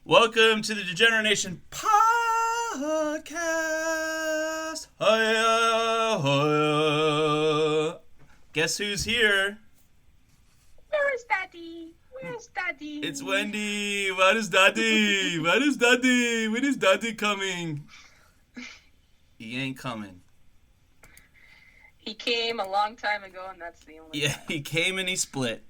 Welcome to the Degeneration Podcast. Hiya, hiya. Guess who's here? Where is Daddy? Where's Daddy? It's Wendy. Where is Daddy? Where is Daddy? When is Daddy coming? He ain't coming. He came a long time ago, and that's the only Yeah, time. he came and he split.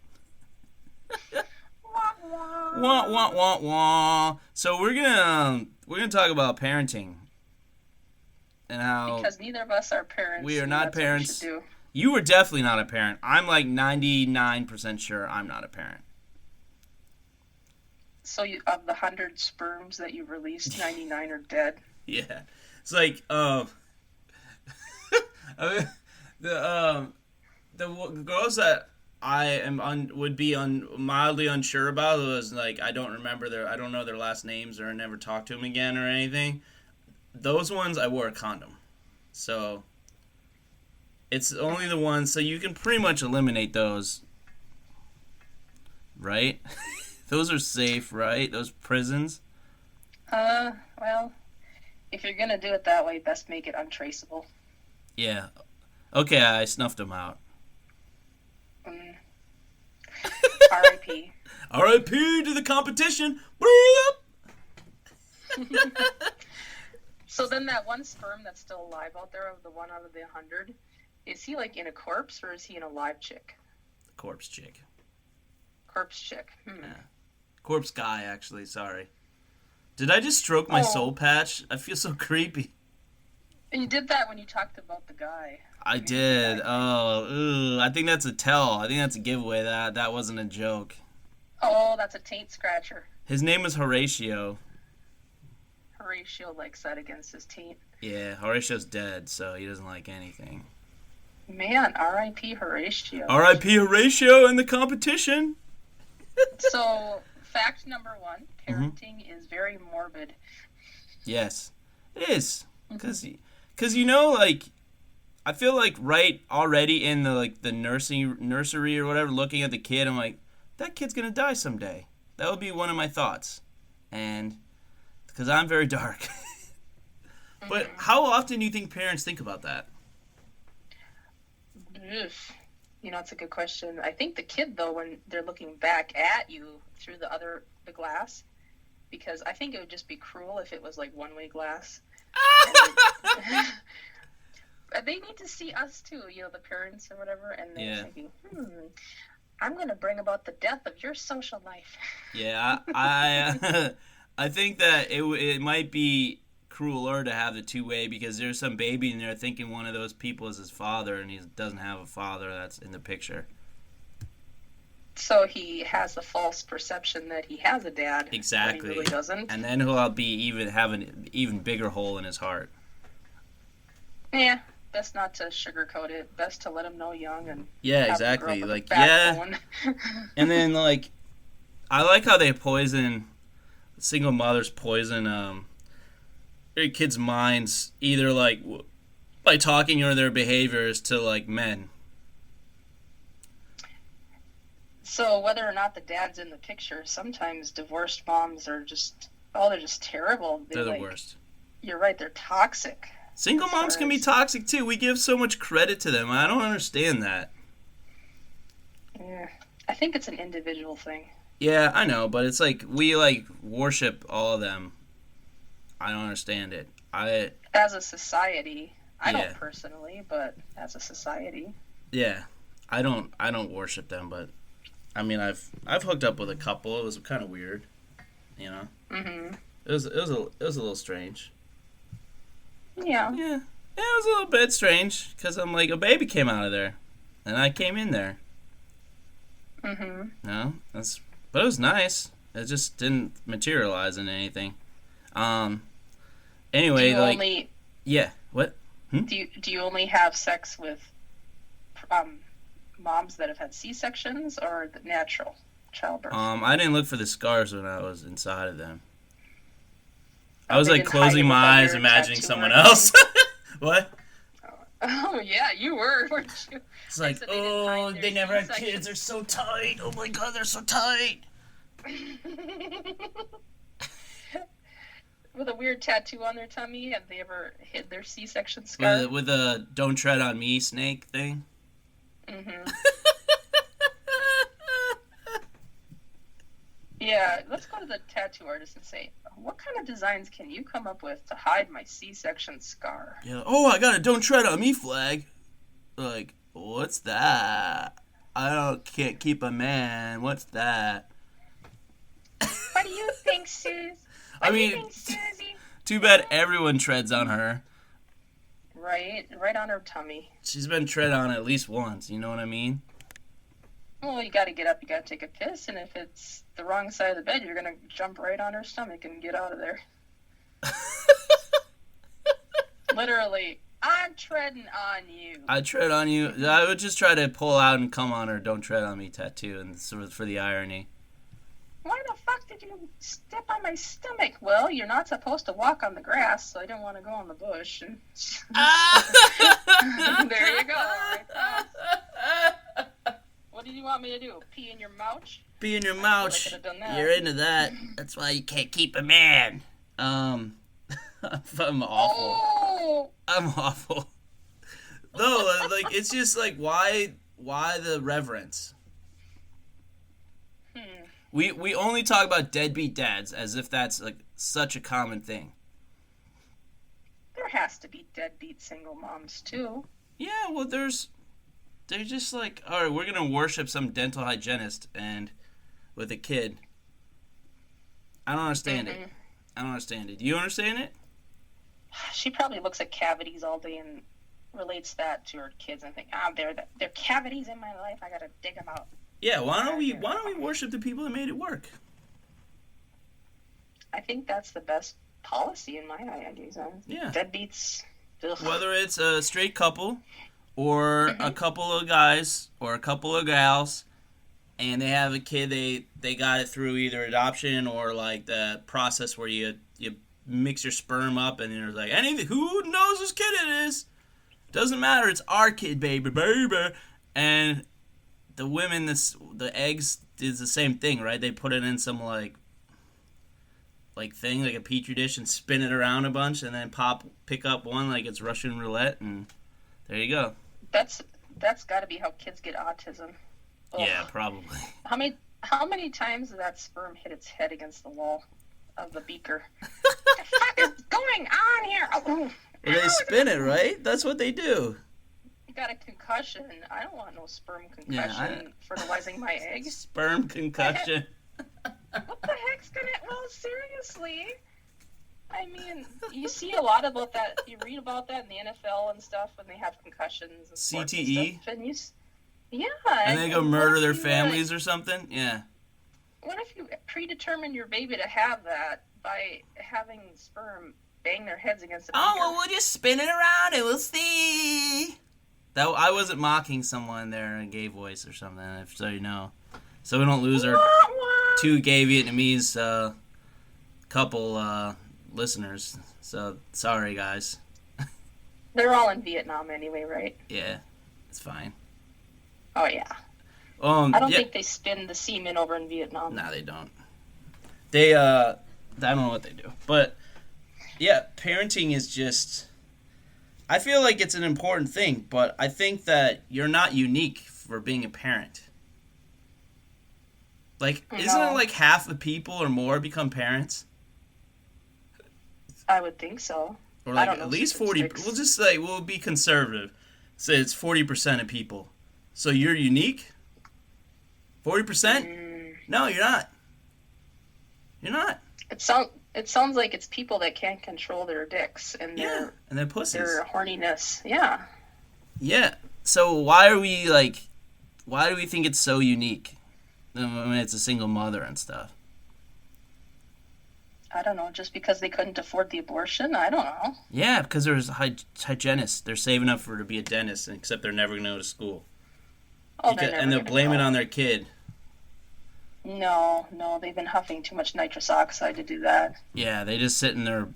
Wah, wah. Wah wah wah wah. So we're gonna talk about parenting and how Because neither of us are parents. we are and not that's what we parents. should do. You were definitely not a parent. I'm like 99% sure I'm not a parent. So of the 100 sperms that you've released, 99 are dead. Yeah, it's like I mean, the girls that I would be mildly unsure about was like I don't know their last names or I never talked to them again or anything. Those ones I wore a condom, so it's only the ones. So you can pretty much eliminate those, right? Those are safe, right? Those prisons. Well, if you're gonna do it that way, best make it untraceable. Yeah. Okay, I snuffed them out. Mm. R.I.P. R.I.P. to the competition. So then that one sperm that's still alive out there, of the one out of the 100, is he like in a corpse or is he in a live chick? Corpse chick. Corpse chick. Yeah. Corpse guy, actually. Sorry. Did I just stroke my soul patch? I feel so creepy. And you did that when you talked about the guy. I did. Oh, ooh, I think that's a tell. I think that's a giveaway. That wasn't a joke. Oh, that's a taint scratcher. His name was Horatio. Horatio likes that against his taint. Yeah, Horatio's dead, so he doesn't like anything. Man, R.I.P. Horatio. R.I.P. Horatio in the competition. So, fact number one, parenting is very morbid. Yes, it is. Because you know, like, I feel like right already in the nursery or whatever, looking at the kid, I'm like, that kid's gonna die someday. That would be one of my thoughts, and because I'm very dark. But how often do you think parents think about that? Oof. You know, it's a good question. I think the kid, though, when they're looking back at you through the glass, because I think it would just be cruel if it was like one-way glass. And they need to see us too, you know, the parents or whatever, and they're thinking, I'm going to bring about the death of your social life. Yeah, I I think that it might be crueler to have the two-way because there's some baby in there thinking one of those people is his father and he doesn't have a father that's in the picture. So he has the false perception that he has a dad. Exactly. But he really doesn't. And then he'll have an even bigger hole in his heart. Yeah. Best not to sugarcoat it. Best to let him know young and exactly. Grow like backbone. And then like I like how they poison single mothers poison their kids' minds either like by talking or their behaviors to like men. So whether or not the dad's in the picture, sometimes divorced moms are they're just terrible. They're the worst. You're right, they're toxic. Single moms can be toxic too. We give so much credit to them. I don't understand that. Yeah, I think it's an individual thing. Yeah, I know, but it's like we like worship all of them. I don't understand it. As a society, I don't personally, but as a society. Yeah, I don't worship them, but I mean I've hooked up with a couple. It was kind of weird, you know. Mhm. It was a little strange. Yeah. Yeah, it was a little bit strange because I'm like a baby came out of there, and I came in there. Mhm. No, but it was nice. It just didn't materialize in anything. Anyway, what? Do you only have sex with moms that have had C-sections or the natural childbirth? I didn't look for the scars when I was inside of them. I They was like didn't hide closing it my behind eyes, your imagining tattoo someone marks? else. What? Oh yeah, you were, weren't you? It's like, So they didn't hide they their never had C-sections. kids. They're so tight. Oh my god, they're so tight. weird tattoo on their tummy? Have they ever hid their C-section scar? With a "Don't tread on me" snake thing. Mm-hmm. Yeah, let's go to the tattoo artist and say, what kind of designs can you come up with to hide my C-section scar? Yeah. Oh, I got a "Don't tread on me" flag. Like, what's that? Can't keep a man. What's that? What do you think, Suze? What do you think, Susie? Too bad everyone treads on her. Right on her tummy. She's been tread on at least once, you know what I mean? Well, you gotta get up, you gotta take a piss, and if it's the wrong side of the bed, you're gonna jump right on her stomach and get out of there. Literally, I'm treading on you. I tread on you. I would just try to pull out and come on her "Don't tread on me" tattoo, and sort of for the irony. Why the fuck did you step on my stomach? Well, you're not supposed to walk on the grass, so I didn't want to go on the bush. And there you go. Right there. What did you want me to do? Pee in your mouth? Pee in your mouth. You're into that. That's why you can't keep a man. I'm awful. Oh. I'm awful. No, like, it's just like, why the reverence? We only talk about deadbeat dads as if that's like such a common thing. There has to be deadbeat single moms too. Yeah, well, they're just like, all right, we're gonna worship some dental hygienist and with a kid. I don't understand it. I don't understand it. Do you understand it? She probably looks at cavities all day and relates that to her kids and think, they're cavities in my life. I gotta dig them out. Yeah, why don't we worship the people that made it work? I think that's the best policy in my eyes. Yeah. Deadbeats. Ugh. Whether it's a straight couple or a couple of guys or a couple of gals and they have a kid, they got it through either adoption or like the process where you mix your sperm up and you're like, who knows whose kid it is? Doesn't matter, it's our kid, baby. And the women, the eggs is the same thing, right? They put it in some like thing, like a petri dish, and spin it around a bunch, and then pick up one like it's Russian roulette, and there you go. That's got to be how kids get autism. Ugh. Yeah, probably. How many times did that sperm hit its head against the wall of the beaker? What the fuck is going on here? Well, they spin it, right? That's what they do. Got a concussion. I don't want no sperm concussion fertilizing my egg. Sperm concussion. What the heck's gonna... Well, seriously. I mean, you see a lot about that. You read about that in the NFL and stuff when they have concussions and CTE? And stuff. Yeah. And they go murder their families or something? Yeah. What if you predetermine your baby to have that by having sperm bang their heads against a beaker? Oh, well, we'll just spin it around and we'll see. I wasn't mocking someone there in a gay voice or something, so you know. So we don't lose our two gay Vietnamese couple listeners. So, sorry, guys. They're all in Vietnam anyway, right? Yeah, it's fine. Oh, yeah. I don't think they spin the semen over in Vietnam. No, they don't. They, I don't know what they do. But, yeah, parenting is just... I feel like it's an important thing, but I think that you're not unique for being a parent. Like, isn't it like half the people or more become parents? I would think so. Or like at least 40. We'll just say, we'll be conservative. Say it's 40% of people. So you're unique? 40%? No, you're not. You're not. It sounds like it's people that can't control their dicks and their pussies. Their horniness. Yeah. Yeah. So why do we think it's so unique when it's a single mother and stuff? I don't know. Just because they couldn't afford the abortion? I don't know. Yeah, because there's hygienists. They're saving up to be a dentist, except they're never going to go to school. Oh, and they'll blame it on their kid. No, they've been huffing too much nitrous oxide to do that. Yeah, they just sit in their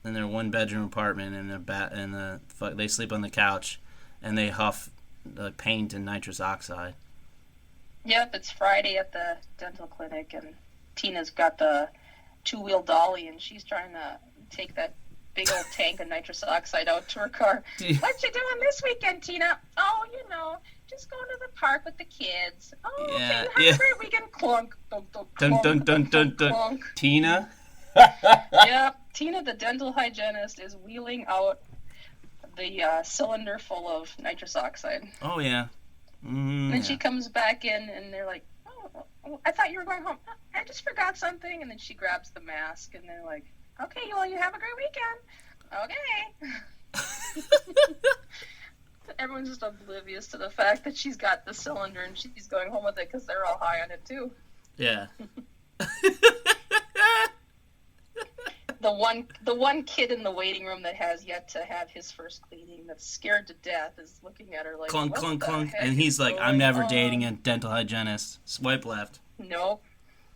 one bedroom apartment and they sleep on the couch, and they huff the paint and nitrous oxide. Yep, it's Friday at the dental clinic, and Tina's got the two-wheel dolly, and she's trying to take that big old tank of nitrous oxide out to her car. What you doing this weekend, Tina? Oh, just going to the park with the kids. Oh, okay, you have a great weekend. Clunk, dunk, dunk, Dun clunk, dun dun dun dun. clunk. Tina. Yep, Tina, the dental hygienist, is wheeling out the cylinder full of nitrous oxide. Oh yeah. And then she comes back in, and they're like, "Oh, I thought you were going home. I just forgot something." And then she grabs the mask, and they're like, "Okay, well, you have a great weekend." Okay. Everyone's just oblivious to the fact that she's got the cylinder and she's going home with it because they're all high on it too. Yeah. The one kid in the waiting room that has yet to have his first cleaning, that's scared to death, is looking at her like, clunk, what clunk, the clunk. heck And he's like, is I'm never going dating on? a dental hygienist. Swipe left. Nope.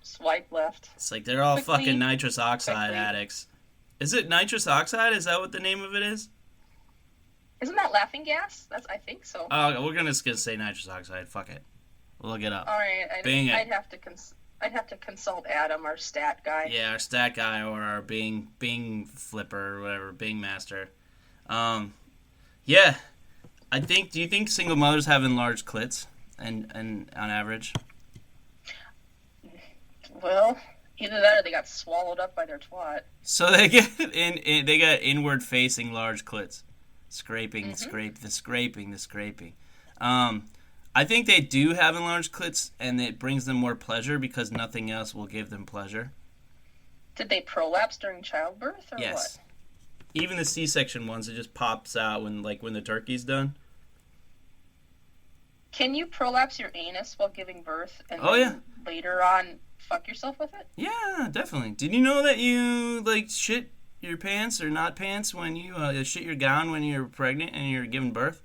Swipe left. It's like they're all Quickly. fucking nitrous oxide Quickly. addicts. Is it nitrous oxide? Is that what the name of it is? Isn't that laughing gas? I think so. Oh, we're gonna say nitrous oxide. Fuck it. We'll look it up. All right. Bing it. I'd have to consult Adam, our stat guy. Yeah, our stat guy or our Bing flipper or whatever, Bing master. Yeah. Do you think single mothers have enlarged clits and on average? Well, either that or they got swallowed up by their twat. So they get they got inward facing large clits. Scraping, the scraping. I think they do have enlarged clits, and it brings them more pleasure because nothing else will give them pleasure. Did they prolapse during childbirth or Yes. what? Even the C-section ones, it just pops out when the turkey's done. Can you prolapse your anus while giving birth and later on fuck yourself with it? Yeah, definitely. Did you know that you shit your pants or not pants when you shit your gown when you're pregnant and you're giving birth?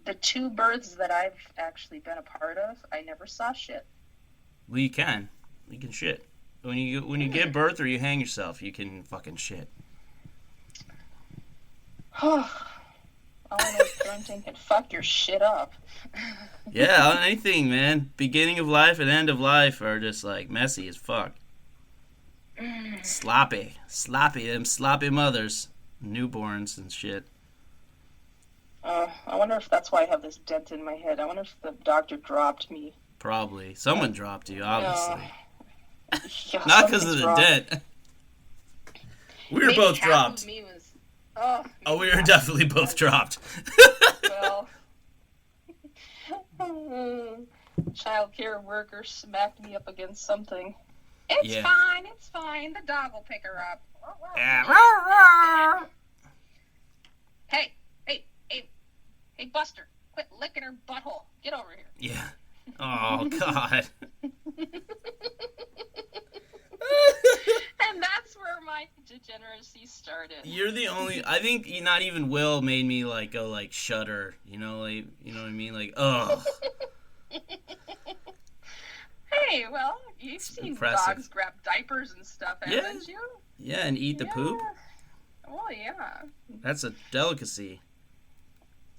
The two births that I've actually been a part of, I never saw shit. Well, you can shit when you give birth or you hang yourself. You can fucking shit. All I know is parenting can fuck your shit up. Yeah, on anything, man. Beginning of life and end of life are just like messy as fuck. Sloppy, them sloppy mothers, newborns and shit. I wonder if that's why I have this dent in my head. I wonder if the doctor dropped me. Probably. Someone dropped you, obviously. Yeah, Not because of the wrong. dent. We were Maybe both half dropped. of me was, Oh, we were definitely both dropped. Well, child care worker smacked me up against something. It's fine. The dog will pick her up. Yeah. Hey, Buster, quit licking her butthole. Get over here. Yeah. Oh, God. And that's where my degeneracy started. You're the only. I think not even Will made me go shudder. You know what I mean? Like, ugh. Hey, well, you've seen impressive. dogs grab diapers and stuff, haven't you? Yeah, and eat the poop. Well, yeah. That's a delicacy.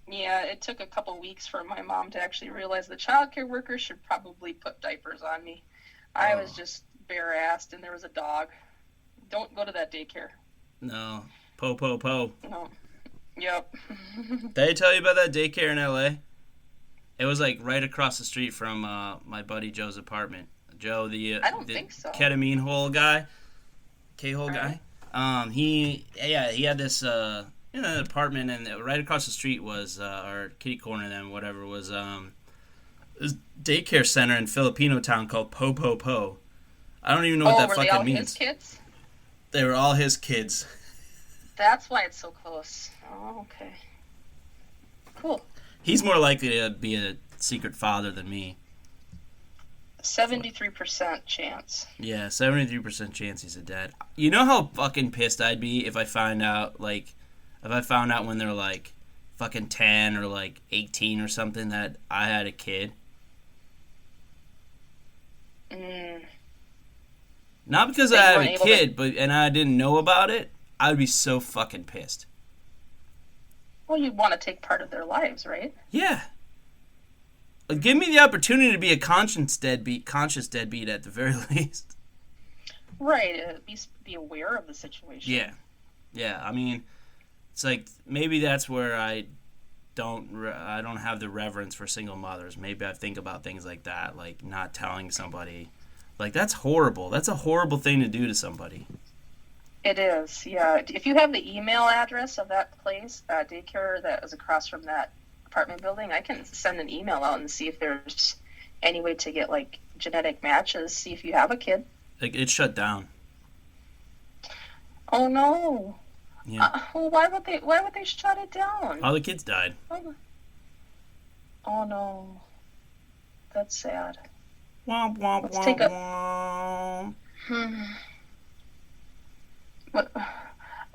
Yeah, it took a couple weeks for my mom to actually realize the childcare worker should probably put diapers on me. I was just bare-assed, and there was a dog. Don't go to that daycare. No. Po. No. Yep. Did I tell you about that daycare in L.A.? It was right across the street from my buddy Joe's apartment. Joe, the think so. ketamine hole guy, K-hole Right. guy. He had this apartment, and right across the street was or kitty corner then whatever was this daycare center in Filipino town called Po. I don't even know what that were fucking they all means. his kids? They were all his kids. That's why it's so close. Oh, okay. Cool. He's more likely to be a secret father than me. 73% chance. Yeah, 73% chance he's a dad. You know how fucking pissed I'd be if I found out when they're fucking 10 or 18 or something that I had a kid. Not because I had a kid, and I didn't know about it. I'd be so fucking pissed. Well, you'd want to take part of their lives, right? Yeah. Give me the opportunity to be a conscious deadbeat at the very least. Right. Be aware of the situation. Yeah. Yeah. I mean, it's like maybe that's where I don't have the reverence for single mothers. Maybe I think about things like that, like not telling somebody. Like, that's horrible. That's a horrible thing to do to somebody. It is, yeah. If you have the email address of that place, daycare that is across from that apartment building, I can send an email out and see if there's any way to get, like, genetic matches, see if you have a kid. Like, it's shut down. Oh, no. Yeah. Well, why would they shut it down? All the kids died. Oh, no. That's sad. Womp, womp, Let's womp, take womp. What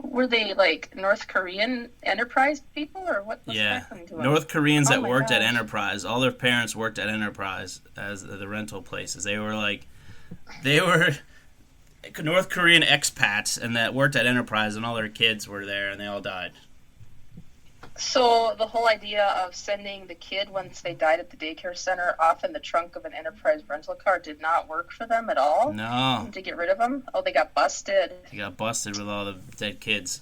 were they, like, North Korean Enterprise people, or what was Yeah, doing? North Koreans that worked at gosh. Enterprise. All their parents worked at Enterprise as the rental places. They were North Korean expats and that worked at Enterprise, and all their kids were there, and they all died. So the whole idea of sending the kid once they died at the daycare center off in the trunk of an Enterprise rental car did not work for them at all? No. To get rid of them? Oh, they got busted. They got busted with all the dead kids.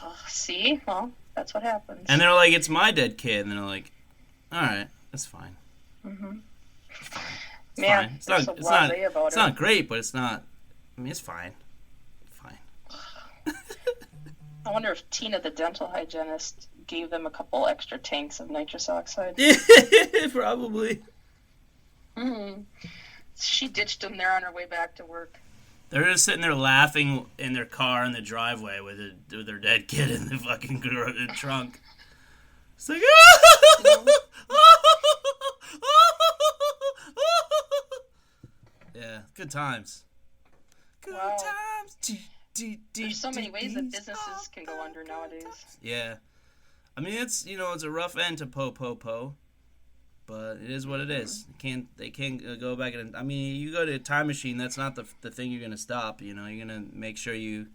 Oh, see? Well, that's what happens. And they're like, it's my dead kid. And they're like, all right, that's fine. Mm-hmm. It's Man, fine. It's not great, but it's not, I mean, it's fine. Fine. I wonder if Tina, the dental hygienist, gave them a couple extra tanks of nitrous oxide. Probably. Mm-hmm. She ditched them there on her way back to work. They're just sitting there laughing in their car in the driveway with their dead kid in the fucking trunk. It's like, yeah, good times. Good times. There's so many ways that businesses can go under nowadays. Yeah. I mean, it's a rough end to po, but it is what it is. They can't go back and, I mean, you go to a time machine, that's not the thing you're going to stop, You're going to make sure you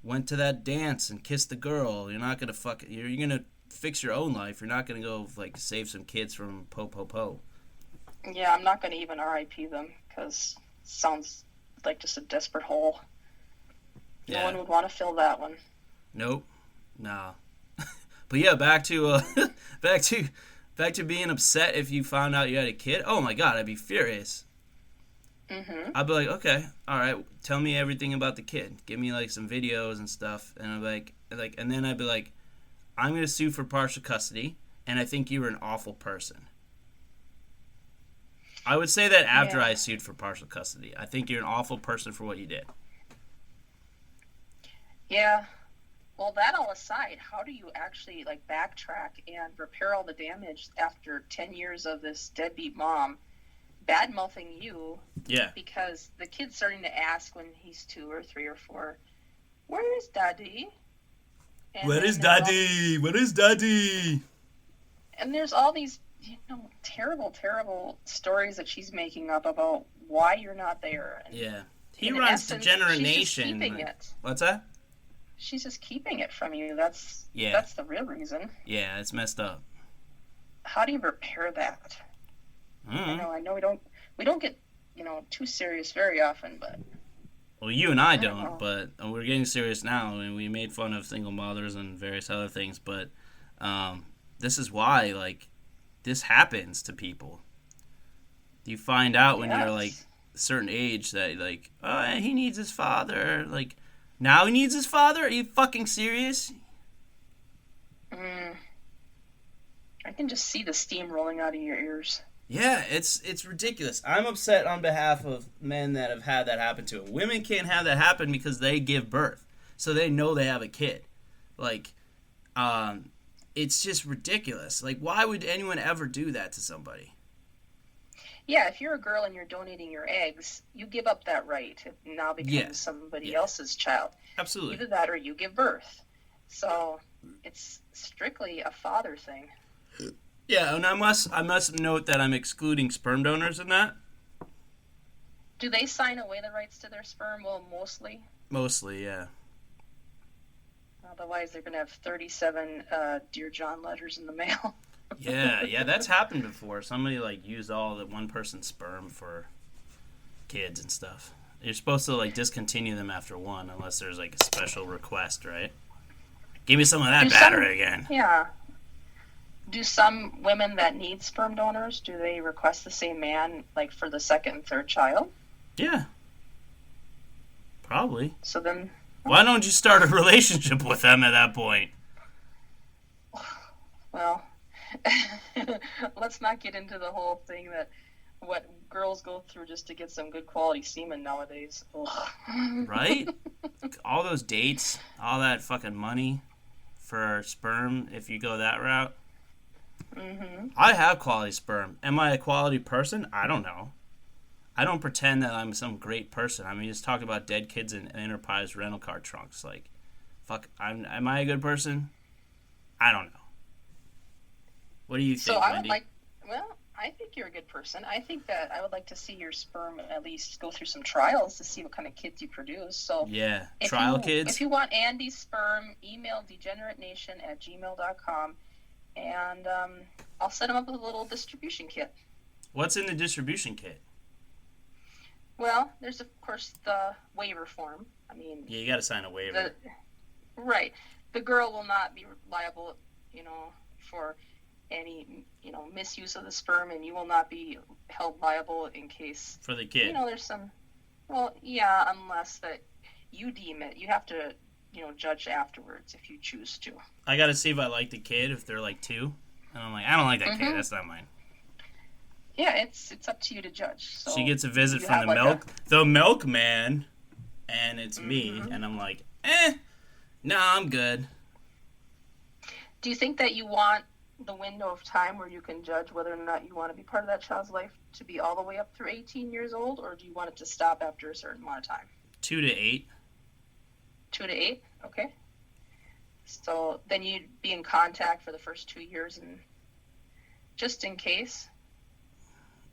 went to that dance and kissed the girl. You're not going to you're going to fix your own life. You're not going to go, like, save some kids from po. Yeah, I'm not going to even RIP them, because it sounds like just a desperate hole. Yeah. No one would want to fill that one. Nope. Nah. But yeah, back to being upset if you found out you had a kid. Oh my god, I'd be furious. Mm-hmm. I'd be like, okay, all right, tell me everything about the kid. Give me like some videos and stuff, and I'm like, and then I'd be like, I'm gonna sue for partial custody, and I think you were an awful person. I would say that after I sued for partial custody. I think you're an awful person for what you did. Yeah. Well, that all aside, how do you actually, like, backtrack and repair all the damage after 10 years of this deadbeat mom bad-mouthing you? Yeah. Because the kid's starting to ask when he's 2 or 3 or 4, where is Daddy? Where is Daddy? Where is Daddy? And there's all these, terrible, terrible stories that she's making up about why you're not there. And yeah. He runs Degenerate Nation. She's just keeping it. What's that? She's just keeping it from you. That's the real reason. Yeah, it's messed up. How do you repair that? I know we don't get too serious very often, but well, you and I don't, but we're getting serious now. I mean, we made fun of single mothers and various other things, but this is why, like, this happens to people. You find out when you're like a certain age that, like, oh, he needs his father, like. Now he needs his father? Are you fucking serious? I can just see the steam rolling out of your ears. Yeah, it's ridiculous. I'm upset on behalf of men that have had that happen to them. Women can't have that happen because they give birth. So they know they have a kid. Like, it's just ridiculous. Like, why would anyone ever do that to somebody? Yeah, if you're a girl and you're donating your eggs, you give up that right. It now becomes somebody else's child. Absolutely. Either that or you give birth. So it's strictly a father thing. Yeah, and I must note that I'm excluding sperm donors in that. Do they sign away the rights to their sperm? Well, mostly. Mostly, yeah. Otherwise, they're going to have 37 Dear John letters in the mail. Yeah, that's happened before. Somebody like used all the one person's sperm for kids and stuff. You're supposed to like discontinue them after one unless there's like a special request, right? Give me some of that battery again. Yeah. Do some women that need sperm donors, do they request the same man like for the second and third child? Yeah. Probably. So then... Why don't you start a relationship with them at that point? Well, let's not get into the whole thing that what girls go through just to get some good quality semen nowadays. Right? All those dates, all that fucking money for sperm if you go that route. Mm-hmm. I have quality sperm. Am I a quality person? I don't know. I don't pretend that I'm some great person. I mean, just talk about dead kids in Enterprise rental car trunks. Like, fuck, am I a good person? I don't know. What do you think, So I Wendy? would like, well, I think you're a good person. I think that I would like to see your sperm at least go through some trials to see what kind of kids you produce. So Yeah, kids. kids. If you want Andy's sperm, email degeneratenation@gmail.com, and I'll set him up with a little distribution kit. What's in the distribution kit? Well, there's of course the waiver form. I mean, Yeah, you got to sign a waiver. Right. The girl will not be liable, for any, misuse of the sperm, and you will not be held liable in case... For the kid. There's some... Well, yeah, unless that you deem it. You have to, judge afterwards if you choose to. I got to see if I like the kid, if they're like 2. And I'm like, I don't like that kid. That's not mine. Yeah, it's up to you to judge. So she gets a visit from the milkman, and it's me, and I'm like, nah, I'm good. Do you think that you want the window of time where you can judge whether or not you want to be part of that child's life to be all the way up through 18 years old, or do you want it to stop after a certain amount of time? 2 to 8. 2 to 8? Okay. So then you'd be in contact for the first 2 years, and just in case.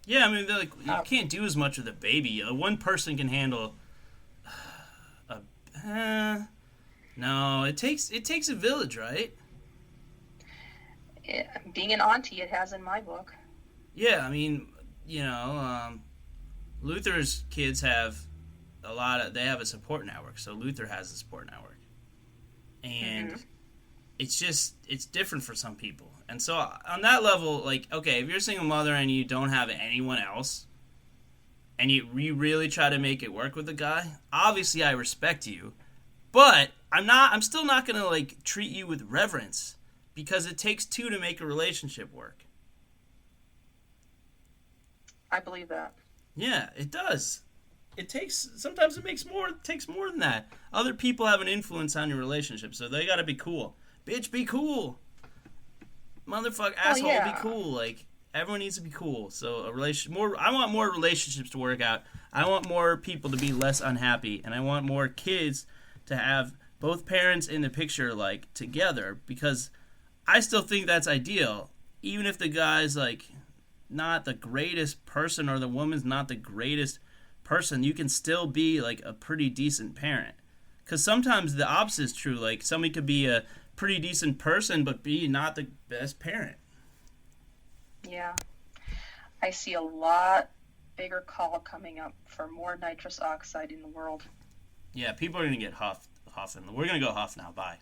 Yeah, I mean, they're like, you can't do as much with a baby. One person can handle no, it takes a village, right? Being an auntie, it has in my book. Yeah, I mean, Luther's kids have they have a support network, so Luther has a support network. And it's different for some people. And so on that level, like, okay, if you're a single mother and you don't have anyone else, and you really try to make it work with a guy, obviously I respect you, but I'm still not going to, like, treat you with reverence, because it takes 2 to make a relationship work. I believe that. Yeah, it does. Sometimes it takes more than that. Other people have an influence on your relationship, so they gotta be cool. Bitch, be cool. Motherfucker, asshole, be cool. Like, everyone needs to be cool. So I want more relationships to work out. I want more people to be less unhappy, and I want more kids to have both parents in the picture, like, together, because I still think that's ideal. Even if the guy's, like, not the greatest person, or the woman's not the greatest person, you can still be, like, a pretty decent parent. Because sometimes the opposite is true. Like, somebody could be a pretty decent person but be not the best parent. Yeah. I see a lot bigger call coming up for more nitrous oxide in the world. Yeah, people are going to get huffing. We're going to go huff now. Bye.